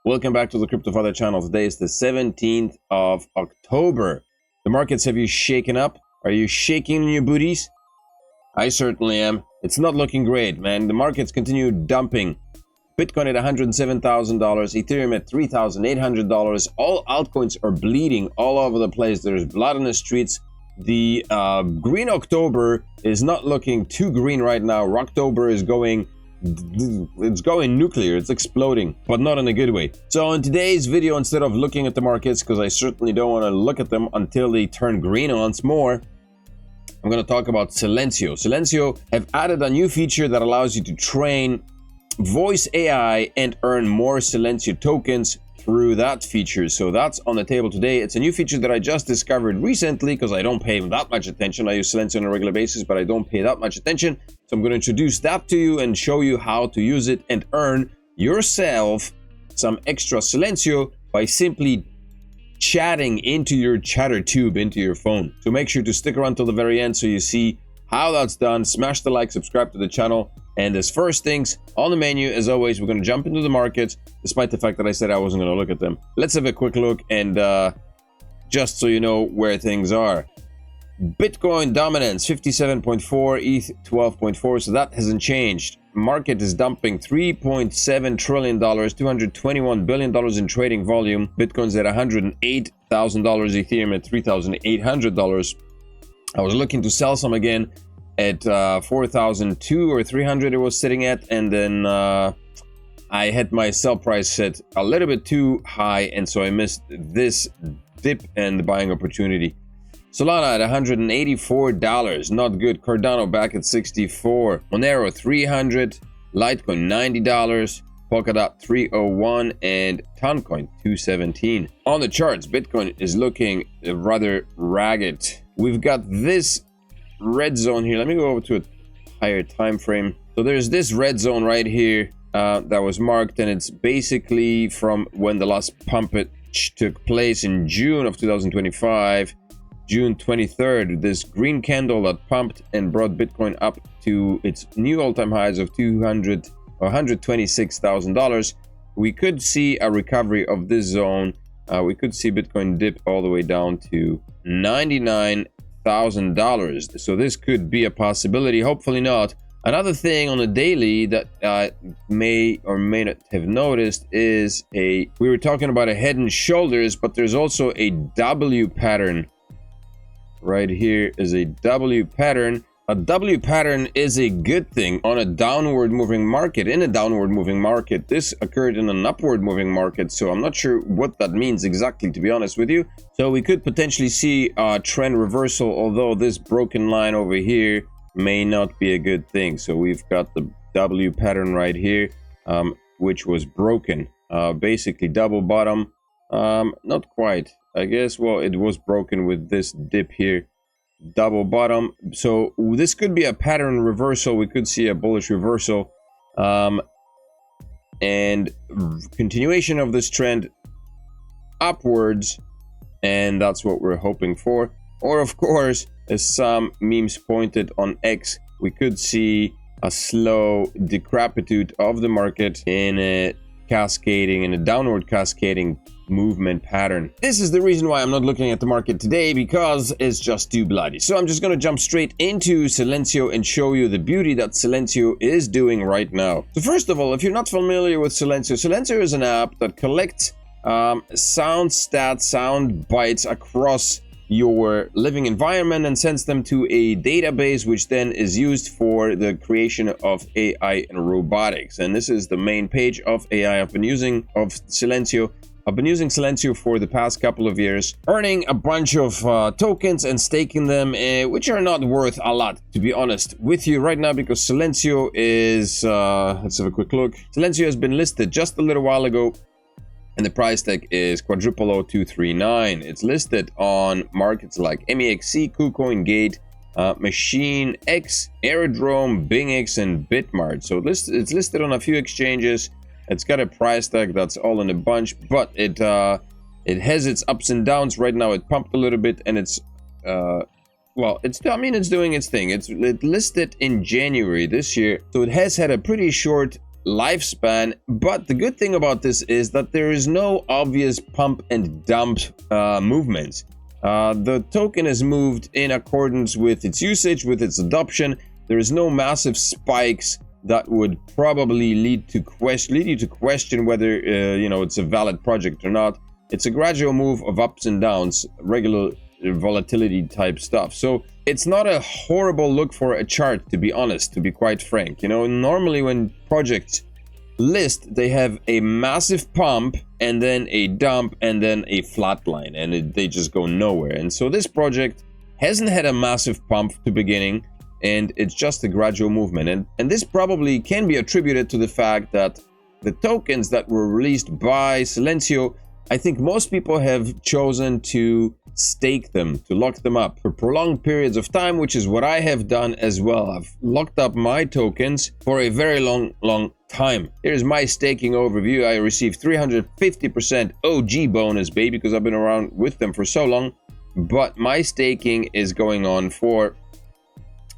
Welcome back to the Crypto Father channel. Today is the 17th of October. The markets, have you shaken up? Are you shaking in your booties? I certainly am. It's not looking great, man. The markets continue dumping. Bitcoin at $107,000, Ethereum at $3,800. All altcoins are bleeding all over the place. There's blood on the streets. The green October is not looking too green right now. Rocktober is going... it's going nuclear. It's exploding, but not in a good way. So in today's video, instead of looking at the markets, because I certainly don't want to look at them until they turn green once more, I'm going to talk about Silencio. Silencio have added a new feature that allows you to train voice AI and earn more Silencio tokens through that feature. So that's on the table today. It's a new feature that I just discovered recently because I don't pay that much attention. I use Silencio on a regular basis, but I don't pay that much attention. So I'm going to introduce that to you and show you how to use it and earn yourself some extra Silencio by simply chatting into your chatter tube into your phone. So make sure to stick around till the very end so you see how that's done. Smash the like, subscribe to the channel. And as first things on the menu, as always, we're going to jump into the markets, despite the fact that I said I wasn't going to look at them. Let's have a quick look, and just so you know where things are. Bitcoin dominance, 57.4, ETH 12.4, so that hasn't changed. Market is dumping $3.7 trillion, $221 billion in trading volume. Bitcoin's at $108,000, Ethereum at $3,800. I was looking to sell some again at 4,002 or 300 it was sitting at, and then I had my sell price set a little bit too high, and so I missed this dip and the buying opportunity. Solana at $184, not good. Cardano back at 64, Monero 300, Litecoin $90, Polkadot 301, and Toncoin 217. On the charts, Bitcoin is looking rather ragged. We've got this red zone here. Let me go over to a higher time frame. So there's this red zone right here that was marked, and it's basically from when the last pump took place in June of 2025. June 23rd, this green candle that pumped and brought Bitcoin up to its new all-time highs of $126,000. We could see a recovery of this zone. We could see Bitcoin dip all the way down to $99,000. So this could be a possibility. Hopefully not. Another thing on the daily that may or may not have noticed is we were talking about a head and shoulders, but there's also a W pattern. Right here is a W pattern. A W pattern is a good thing on a downward moving market. In a downward moving market, this occurred in an upward moving market, so I'm not sure what that means exactly, to be honest with you. So we could potentially see a trend reversal, although this broken line over here may not be a good thing. So we've got the W pattern right here, which was broken. Basically double bottom, not quite, I guess. Well, it was broken with this dip here, double bottom. So this could be a pattern reversal. We could see a bullish reversal, and continuation of this trend upwards, and that's what we're hoping for. Or of course, as some memes pointed on X, we could see a slow decrepitude of the market in a downward cascading movement pattern. This is the reason why I'm not looking at the market today, because it's just too bloody. So I'm just going to jump straight into Silencio and show you the beauty that Silencio is doing right now. So first of all, if you're not familiar with Silencio, Silencio is an app that collects sound stats, sound bytes across your living environment and sends them to a database, which then is used for the creation of AI and robotics. And this is the main page of AI I've been using of Silencio. I've been using Silencio for the past couple of years, earning a bunch of tokens and staking them, which are not worth a lot, to be honest with you right now, because Silencio is, let's have a quick look. Silencio has been listed just a little while ago, and the price tag is $200,239. It's listed on markets like MEXC, KuCoin, Gate, Machine X, Aerodrome, BingX, and Bitmart. So it's listed on a few exchanges. It's got a price tag that's all in a bunch, but it has its ups and downs. Right now it pumped a little bit, and it's it's doing its thing. It listed in January this year, so it has had a pretty short lifespan. But the good thing about this is that there is no obvious pump and dump movements. The token is moved in accordance with its usage, with its adoption. There is no massive spikes that would probably lead you to question whether it's a valid project or not. It's a gradual move of ups and downs, regular volatility type stuff. So it's not a horrible look for a chart, to be honest, to be quite frank. Normally when projects list, they have a massive pump and then a dump and then a flat line, and they just go nowhere. And so this project hasn't had a massive pump to beginning, and it's just a gradual movement. And this probably can be attributed to the fact that the tokens that were released by Silencio, I think most people have chosen to stake them, to lock them up for prolonged periods of time, which is what I have done as well. I've locked up my tokens for a very long time. Here's my staking overview. I received 350% OG bonus, baby, because I've been around with them for so long. But my staking is going on for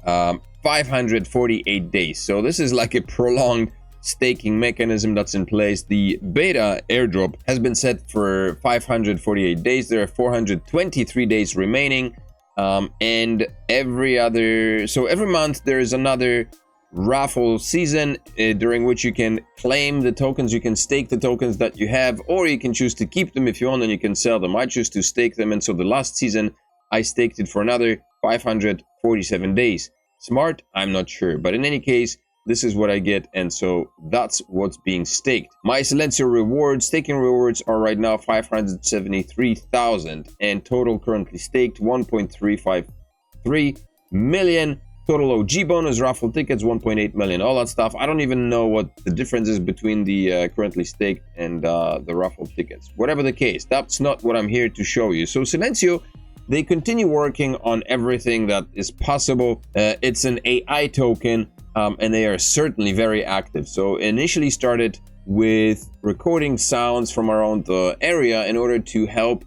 548 days. So this is like a prolonged staking mechanism that's in place. The beta airdrop has been set for 548 days. There are 423 days remaining, and every month there is another raffle season during which you can claim the tokens. You can stake the tokens that you have, or you can choose to keep them if you want, and you can sell them. I choose to stake them, and so the last season I staked it for another 547 days. Smart? I'm not sure, but in any case, this is what I get, and so that's what's being staked. My Silencio rewards, staking rewards, are right now 573,000, and total currently staked 1.353 million. Total OG bonus, raffle tickets 1.8 million, all that stuff. I don't even know what the difference is between the currently staked and the raffle tickets. Whatever the case, that's not what I'm here to show you. So Silencio, they continue working on everything that is possible. It's an AI token. And they are certainly very active. So initially started with recording sounds from around the area in order to help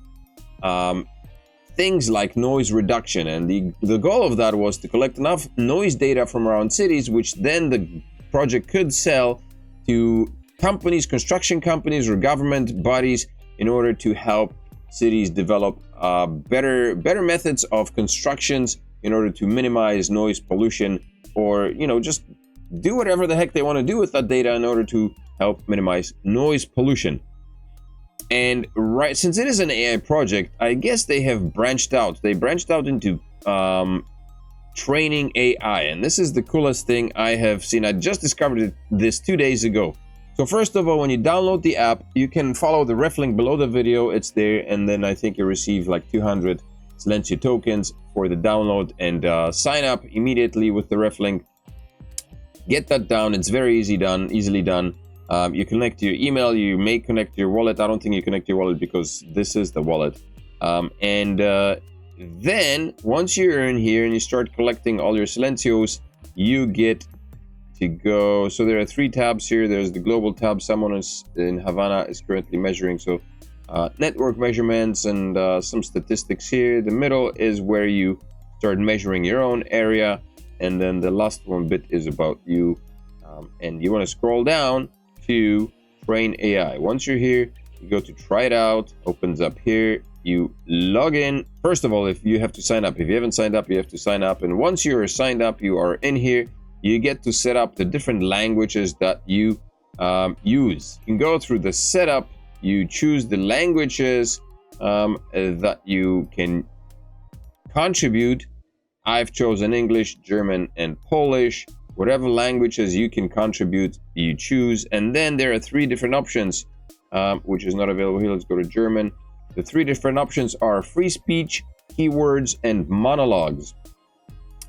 things like noise reduction. And the goal of that was to collect enough noise data from around cities, which then the project could sell to companies, construction companies, or government bodies in order to help cities develop better methods of constructions in order to minimize noise pollution, or just do whatever the heck they want to do with that data in order to help minimize noise pollution. And since it is an AI project, I guess they have branched out. They branched out into training AI, and this is the coolest thing I have seen. I just discovered this 2 days ago. So first of all, when you download the app, you can follow the ref link below the video. It's there, and then I think you receive like 200 Silencio tokens for the download, and sign up immediately with the ref link. Get that down. It's very easily done. You connect your email. You may connect your wallet. I don't think you connect your wallet because this is the wallet. Then once you're in here and you start collecting all your Silencios, you get to go. So there are 3 tabs here. There's the global tab. Someone in Havana is currently measuring. So network measurements and some statistics here. The middle is where you start measuring your own area, and then the last one bit is about you, and you want to scroll down to train AI. Once you're here, you go to try it out. Opens up here. You log in. First of all, if you have to sign up. If you haven't signed up, you have to sign up, and once you're signed up, you are in here. You get to set up the different languages that you use. You can go through the setup. You choose the languages that you can contribute. I've chosen English, German, and Polish. Whatever languages you can contribute, you choose. And then there are 3 different options, which is not available here. Let's go to German. The 3 different options are free speech, keywords, and monologues.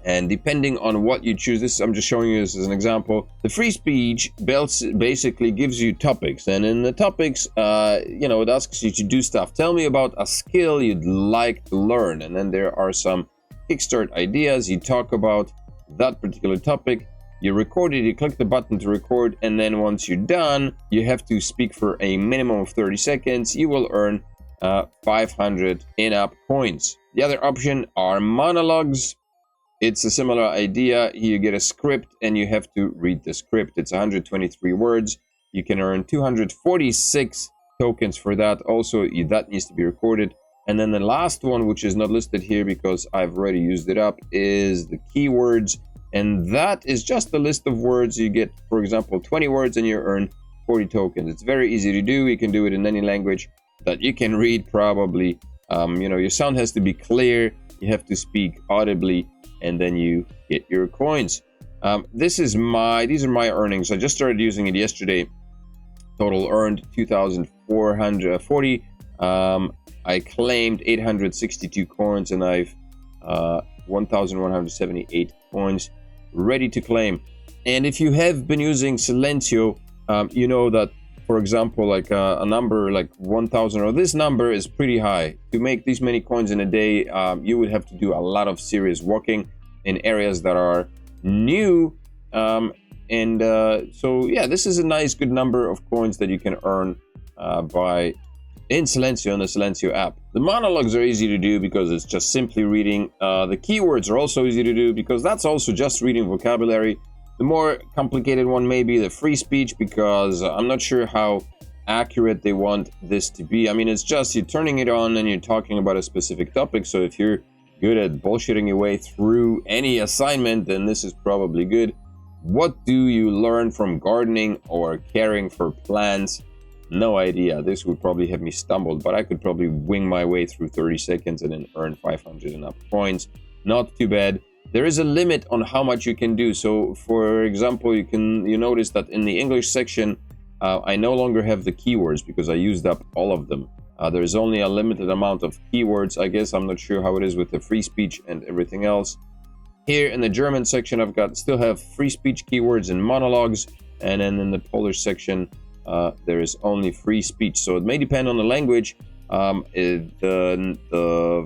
And depending on what you choose, I'm just showing you this as an example. The free speech basically gives you topics, and in the topics, it asks you to do stuff. Tell me about a skill you'd like to learn, and then there are some kickstart ideas. You talk about that particular topic. You record it. You click the button to record, and then once you're done, you have to speak for a minimum of 30 seconds. You will earn 500 in-app coins. The other option are monologues. It's a similar idea. You get a script and you have to read the script. It's 123 words. You can earn 246 tokens for that. Also, that needs to be recorded. And then the last one, which is not listed here because I've already used it up, is the keywords. And that is just a list of words. You get, for example, 20 words and you earn 40 tokens. It's very easy to do. You can do it in any language that you can read probably. You know, your sound has to be clear. You have to speak audibly, and then you get your coins. These are my earnings. I just started using it yesterday. Total earned 2,440. I claimed 862 coins, and I've 1,178 coins ready to claim. And if you have been using Silencio, you know that, for example, like a number like 1,000 or this number is pretty high. To make these many coins in a day, you would have to do a lot of serious walking in areas that are new. So yeah, this is a nice, good number of coins that you can earn in Silencio, on the Silencio app. The monologues are easy to do because it's just simply reading. The keywords are also easy to do because that's also just reading vocabulary. The more complicated one may be the free speech, because I'm not sure how accurate they want this to be. I mean, it's just you're turning it on and you're talking about a specific topic. So if you're good at bullshitting your way through any assignment, then this is probably good. What do you learn from gardening or caring for plants? No idea. This would probably have me stumbled, but I could probably wing my way through 30 seconds and then earn 500 and up coins. Not too bad. There is a limit on how much you can do. So for example, you notice that in the English section, I no longer have the keywords because I used up all of them. There is only a limited amount of keywords, I guess. I'm not sure how it is with the free speech and everything else. Here in the German section, still have free speech keywords and monologues. And then in the Polish section, there is only free speech. So it may depend on the language, the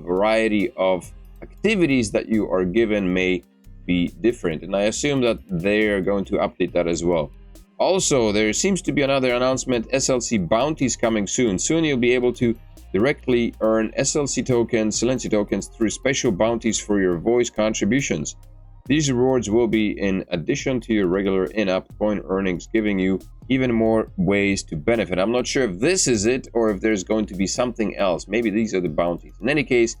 variety of activities that you are given may be different. And I assume that they are going to update that as well. Also, there seems to be another announcement, SLC bounties coming soon. Soon you'll be able to directly earn SLC tokens, Silencio tokens, through special bounties for your voice contributions. These rewards will be in addition to your regular in-app coin earnings, giving you even more ways to benefit. I'm not sure if this is it or if there's going to be something else. Maybe these are the bounties. In any case,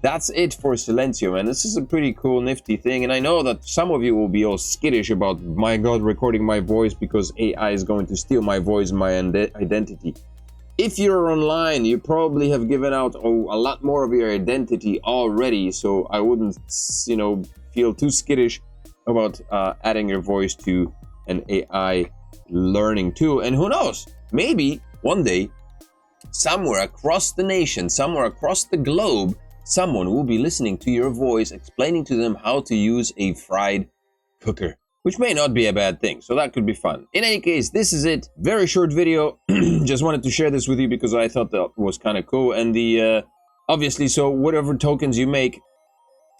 that's it for Silencio, man. This is a pretty cool, nifty thing. And I know that some of you will be all skittish about, my God, recording my voice because AI is going to steal my voice, my identity. If you're online, you probably have given out a lot more of your identity already. So I wouldn't, feel too skittish about adding your voice to an AI learning tool. And who knows, maybe one day, somewhere across the nation, somewhere across the globe, someone will be listening to your voice, explaining to them how to use a fried cooker, which may not be a bad thing. So that could be fun. In any case, this is it. Very short video. Just wanted to share this with you because I thought that was kind of cool. And obviously, so whatever tokens you make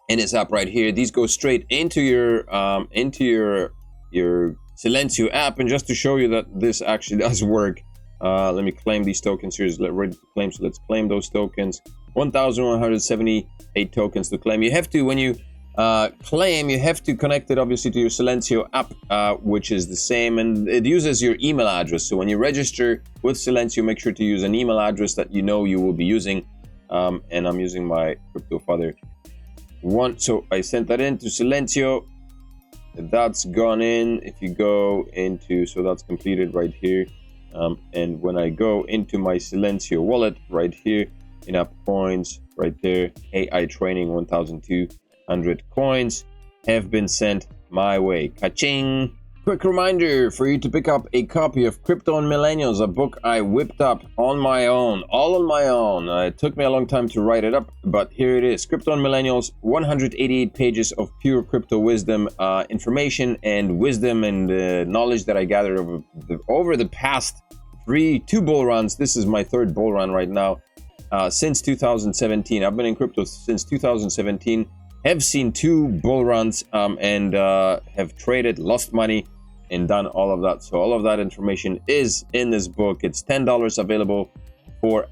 in this app right here, these go straight into your Silencio app. And just to show you that this actually does work, let me claim these tokens. Here's ready to claim. So let's claim those tokens. 1,178 tokens to claim. You have to, when you claim, you have to connect it obviously to your Silencio app, which is the same, and it uses your email address. So when you register with Silencio, make sure to use an email address that you know you will be using. And I'm using my Crypto Father one. So I sent that into Silencio. That's gone in. If you go into, so that's completed right here. And when I go into my Silencio wallet right here, in-app coins right there, AI training 1,200 coins have been sent my way. Ka-ching! Quick reminder for you to pick up a copy of Crypto and Millennials, a book I whipped up on my own, all on my own. It took me a long time to write it up, but here it is. Crypto and Millennials, 188 pages of pure crypto wisdom, information and wisdom and knowledge that I gathered over the past two bull runs. This is my third bull run right now. Since 2017. I've been in crypto since 2017, have seen 2 bull runs, and have traded, lost money, and done all of that. So all of that information is in this book. It's $10 available for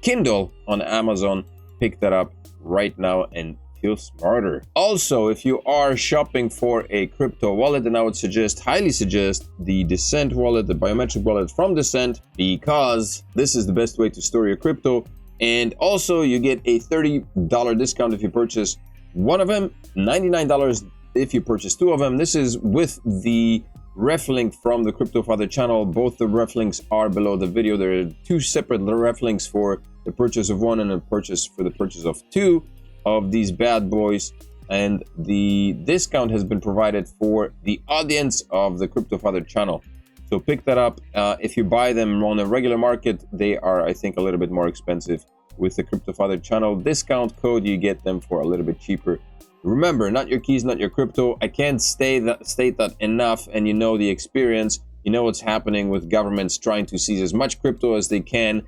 Kindle on Amazon. Pick that up right now and feel smarter. Also, if you are shopping for a crypto wallet, then I would highly suggest the Descent wallet, the biometric wallet from Descent, because this is the best way to store your crypto. And also you get a $30 discount if you purchase one of them, $99 if you purchase two of them. This is with the ref link from the Crypto Father channel. Both the ref links are below the video. There are two separate ref links for the purchase of one and a purchase for the purchase of two of these bad boys. And the discount has been provided for the audience of the Crypto Father channel. So pick that up. If you buy them on a regular market, they are, I think, a little bit more expensive. With the Crypto Father channel discount code, you get them for a little bit cheaper. Remember, not your keys, not your crypto. I can't state that enough, and you know the experience. You know what's happening with governments trying to seize as much crypto as they can.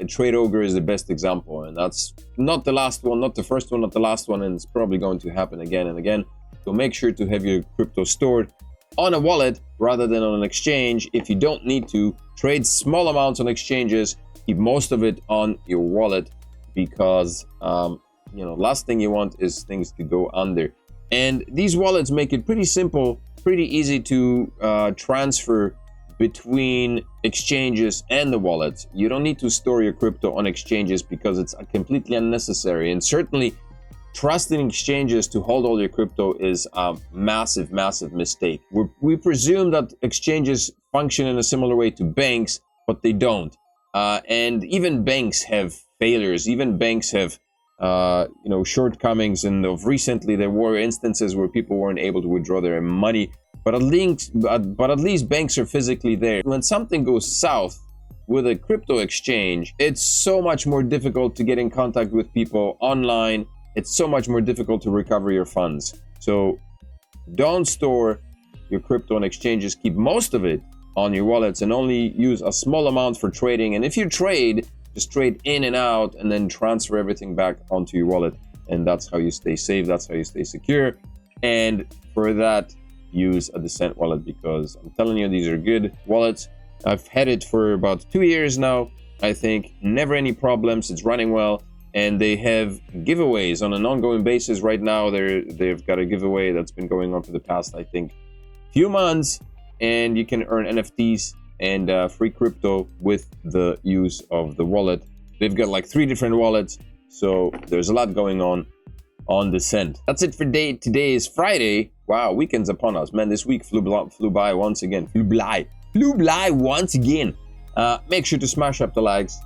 Trade Ogre is the best example, and that's not the last one, not the first one, not the last one, and it's probably going to happen again and again. So make sure to have your crypto stored on a wallet rather than on an exchange. If you don't need to trade small amounts on exchanges, keep most of it on your wallet, because last thing you want is things to go under. And these wallets make it pretty simple, pretty easy to transfer between exchanges and the wallets. You don't need to store your crypto on exchanges because it's completely unnecessary, and certainly trusting exchanges to hold all your crypto is a massive mistake. We presume that exchanges function in a similar way to banks, but they don't. And even banks have failures. Even banks have shortcomings. And of recently, there were instances where people weren't able to withdraw their money. But at least banks are physically there. When something goes south with a crypto exchange, it's so much more difficult to get in contact with people online. It's so much more difficult to recover your funds. So don't store your crypto on exchanges. Keep most of it on your wallets and only use a small amount for trading. And if you trade, just trade in and out and then transfer everything back onto your wallet. And that's how you stay safe. That's how you stay secure. And for that, use a Descent wallet, because I'm telling you, these are good wallets. I've had it for about 2 years now. I think never any problems. It's running well. And they have giveaways on an ongoing basis. Right now, they've got a giveaway that's been going on for the past, I think, few months. And you can earn NFTs and free crypto with the use of the wallet. They've got like 3 different wallets. So there's a lot going on Descent. That's it for today is Friday. Wow, weekend's upon us. Man, this week flew by once again. Flew by once again. Make sure to smash up the likes.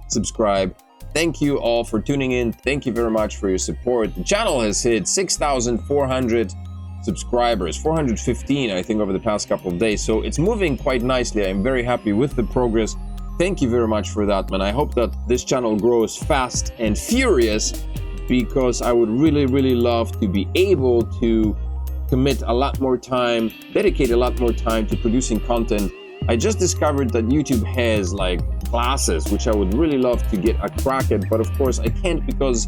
Subscribe. Thank you all for tuning in. Thank you very much for your support. The channel has hit 6,400 subscribers, 415 I think over the past couple of days. So it's moving quite nicely. I'm very happy with the progress. Thank you very much for that, man. I hope that this channel grows fast and furious, because I would really love to be able to commit a lot more time, dedicate a lot more time to producing content. I just discovered that YouTube has like classes, which I would really love to get a crack at, but of course I can't, because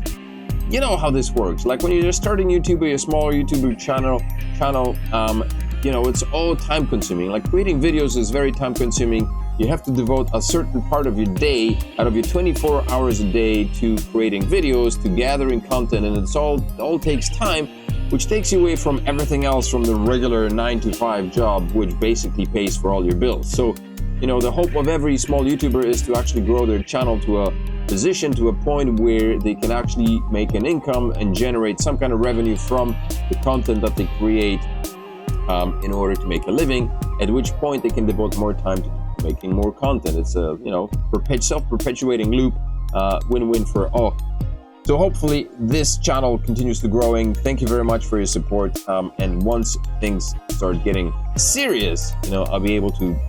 you know how this works. Like when you're just starting YouTube, a smaller YouTube channel, it's all time consuming. Like creating videos is very time consuming. You have to devote a certain part of your day, out of your 24 hours a day, to creating videos, to gathering content, and it's all takes time, which takes you away from everything else, from the regular 9-to-5 job, which basically pays for all your bills. So, the hope of every small YouTuber is to actually grow their channel to a position, to a point where they can actually make an income and generate some kind of revenue from the content that they create in order to make a living, at which point they can devote more time to making more content. It's a self-perpetuating loop, win-win for all. So hopefully this channel continues to growing. Thank you very much for your support, and once things start getting serious, I'll be able to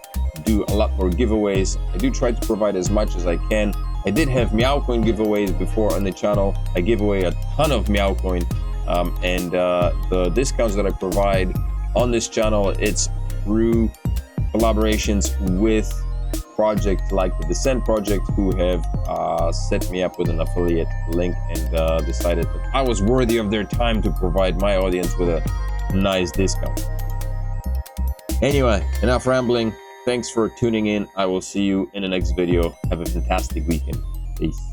do a lot more giveaways. I do try to provide as much as I can. I did have Meowcoin giveaways before on the channel. I give away a ton of Meowcoin, and the discounts that I provide on this channel, it's through collaborations with projects like the Descent Project, who have set me up with an affiliate link and decided that I was worthy of their time to provide my audience with a nice discount. Anyway, enough rambling. Thanks for tuning in. I will see you in the next video. Have a fantastic weekend. Peace.